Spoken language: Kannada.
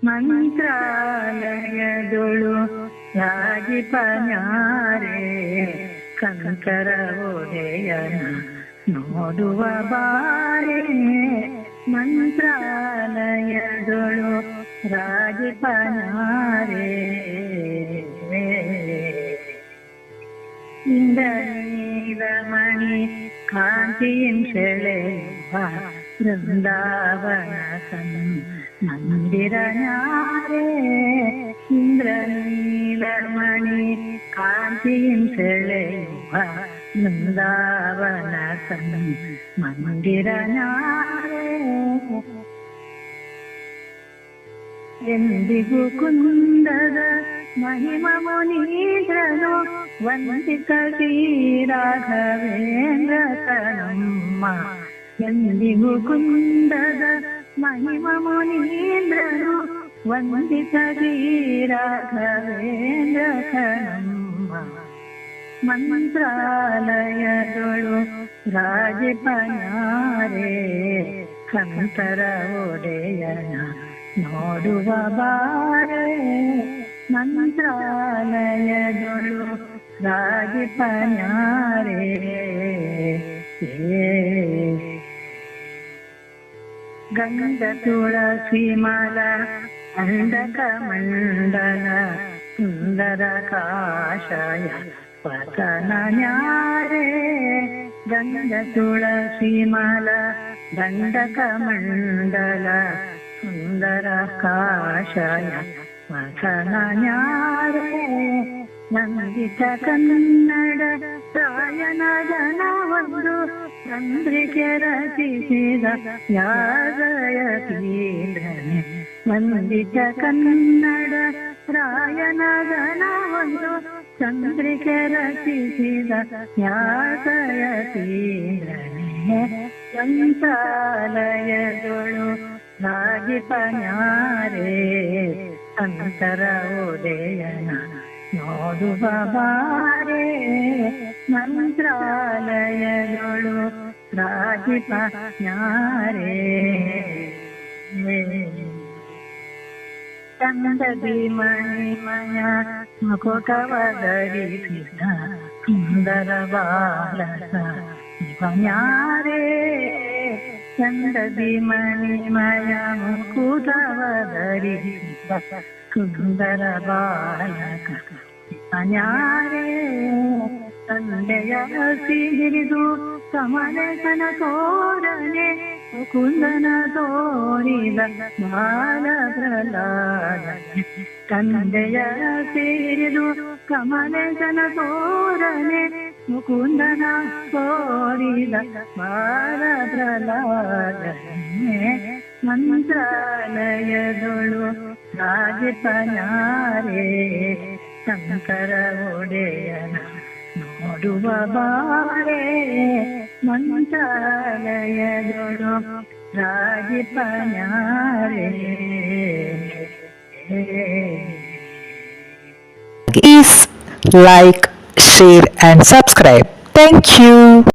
ಮಂತ್ರಾಲಯದೊಳು ರಾಜಿಪನ್ಯಾರೆ ಕಂಕರ ಒಡೆಯನ ನೋಡುವ ಬಾರೆ. ಮಂತ್ರಾಲಯದೊಳು ರಾಜಿಪನ್ಯಾರೆ ಇಂದ್ರನೀಲಮಣಿ ಕಾಂತಿಯಿಂ ಸೆಳೆಯುವ ಬೃಂದಾವನ ಮಂದಿರ ನ್ಯಾರೆ. ಇಂದ್ರನೀಲಮಣಿ ಕಾಂತಿಯಿಂ ಸೆಳೆಯುವ ಬೃಂದಾವನ ಮಂದಿರ ನ್ಯಾರೆ. ಎಂದಿಗೂ ಕುಂದದ ಮಹಿಮ ಮುನೀಂದ್ರನು ವಂದಿತ ಶ್ರೀ ರಾಘವೇಂದ್ರ ತನಮ್ಮ. ಎಂದಿಗೂ ಕುಂದದ ಮಹಿಮ ಮುನೀಂದ್ರನು ವಂದಿತ ಶ್ರೀ ರಾಘವೇಂದ್ರ ತನಮ್ಮ. ಮಂತ್ರಾಲಯದೊಳು ರಾಜಿಪನ್ಯಾರೆ ಕಂಕರ ಒಡೆಯನ ನೋಡುವ ಬಾರೆ. ಮಂತ್ರಾಲಯದೊಳು ರಾಜಿಪನ್ಯಾರೆ ಗಂಧ ತುಳಸಿ ಮಲ ಅಂಡಕ ಮಂಡಲ ಸುಂದರ ಕಾಷಾಯ ಪತನ ನ್ಯಾರೆ. ಗಂಧ ತುಳಸಿ ಮಲ ದಂಡಕ ಮಂಡಲ ಸುಂದರ ಕಾಷಾಯ ವಸನ ನ್ಯಾರೆ. ನಂದಿತ ಕನ್ನಡ ರಾಯನ ಜನವೊಂದು ಚಂದ್ರಿಕೆ ರಚಿಸಿದ ಯಾಗಯತೀಂದ್ರನೆ. ನಂದಿತ ಕನ್ನಡ ರಾಯನ ಜನವೊಂದು ಚಂದ್ರಿಕೆ ರಚಿಸಿದ ಯಾಗಯತೀಂದ್ರನೆ. ಮಂತ್ರಾಲಯದೊಳು ರಾಜಿಪನ್ಯಾರೆ ಕಂಕರ ಒಡೆಯನ ನೋಡುವ ಬಾರೆ. ಮಂತ್ರಾಲಯದೊಳು ರಾಜಿಪನ್ಯಾರೆ ಚಂದದಿ ಮಣಿಮಯ ಮುಕುಟವ ಧರಿಸಿದ ಸುಂದರ ಬಾಲಕ ನ್ಯಾರೆ. ಚಂದದಿ ಮಣಿಮಯ ಮುಕುಟವ ಧರಿಸಿದ ಸುಂದರ ಬಾಲಕ ನ್ಯಾರೆ. ತಂದೆಯ ಹಿಡಿದು ಕಮಲೇಶನ ತೋರನೆ ಮುಕುಂದನ ತೋರಿದ ಬಾಲ ಪ್ರಹ್ಲಾದನೆ. ತಂದೆಯ ಹಿಡಿದು ಕಮಲೇಶನ ತೋರನೆ ಮುಕುಂದನ ತೋರಿದ ಬಾಲ ಪ್ರಹ್ಲಾದನೆ. ಮಂತ್ರಾಲಯದೊಳು ರಾಜಿಪನ್ಯಾರೆ ಕಂಕರ ಒಡೆಯನ ನೋಡುವ ಬಾರೆ. ಮಂತ್ರಾಲಯದೊಳು ರಾಜಿಪನ್ಯಾರೆ. Please like, share and subscribe. Thank you.